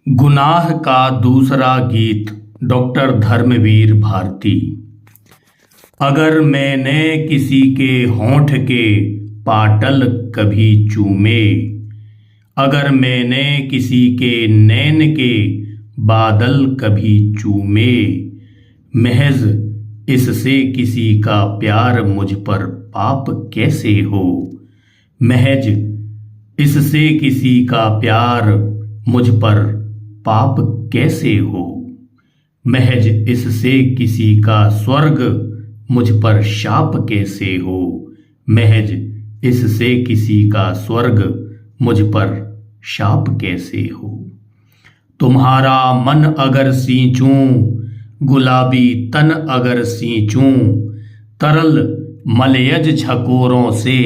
गुनाह का दूसरा गीत डॉक्टर धर्मवीर भारती। अगर मैंने किसी के होंठ के पाटल कभी चूमे, अगर मैंने किसी के नैन के बादल कभी चूमे, महज इससे किसी का प्यार मुझ पर पाप कैसे हो। महज इससे किसी का प्यार मुझ पर पाप कैसे हो। महज इससे किसी का स्वर्ग मुझ पर शाप कैसे हो। महज इससे किसी का स्वर्ग मुझ पर शाप कैसे हो। तुम्हारा मन अगर सींचूं, गुलाबी तन अगर सींचूं, तरल मलयज झकोरों से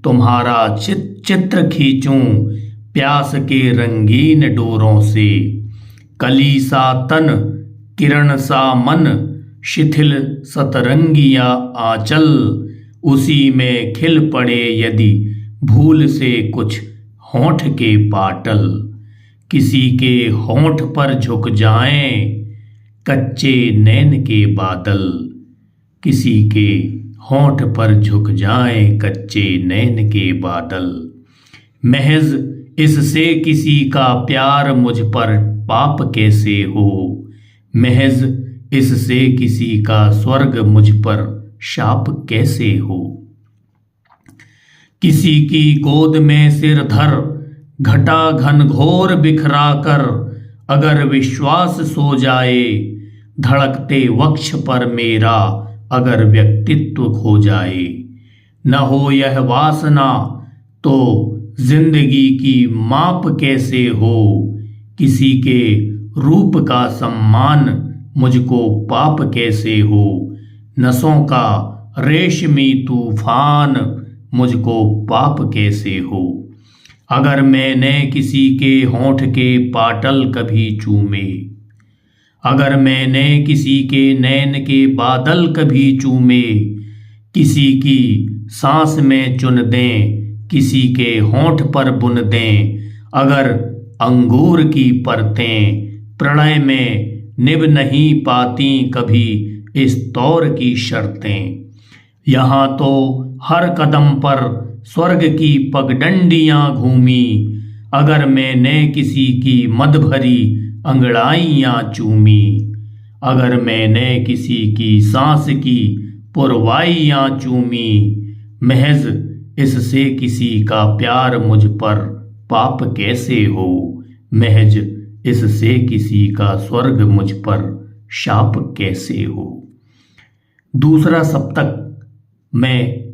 तुम्हारा चित्र खींचूं, प्यास के रंगीन डोरों से। कली सा तन, किरण सा मन, शिथिल सतरंगिया आंचल, उसी में खिल पड़े यदि भूल से कुछ होंठ के पाटल। किसी के होंठ पर झुक जाएं कच्चे नैन के बादल, किसी के होंठ पर झुक जाएं कच्चे नैन के बादल। महज इससे किसी का प्यार मुझ पर पाप कैसे हो। महज इससे किसी का स्वर्ग मुझ पर शाप कैसे हो। किसी की गोद में सिर धर घटा घनघोर बिखरा कर, अगर विश्वास सो जाए धड़कते वक्ष पर मेरा, अगर व्यक्तित्व खो जाए। न हो यह वासना तो जिंदगी की माप कैसे हो। किसी के रूप का सम्मान मुझको पाप कैसे हो। नसों का रेशमी तूफान मुझको पाप कैसे हो। अगर मैंने किसी के होंठ के पाटल कभी चूमे, अगर मैंने किसी के नैन के बादल कभी चूमे, किसी की सांस में चुन दें, किसी के होंठ पर बुन दें, अगर अंगूर की परतें प्रलय में निभ नहीं पाती कभी इस तौर की शर्तें। यहाँ तो हर कदम पर स्वर्ग की पगडंडियां घूमी, अगर मैंने किसी की मद भरी अंगड़ाइयां चूमी, अगर मैंने किसी की सांस की पुरवाइयां चूमी, महज इससे किसी का प्यार मुझ पर पाप कैसे हो। महज इससे किसी का स्वर्ग मुझ पर शाप कैसे हो। दूसरा सप्तक में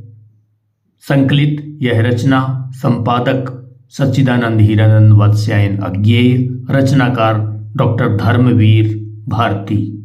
संकलित यह रचना संपादक सच्चिदानंद हीरानंद वत्स्यायन अज्ञेय, रचनाकार डॉक्टर धर्मवीर भारती।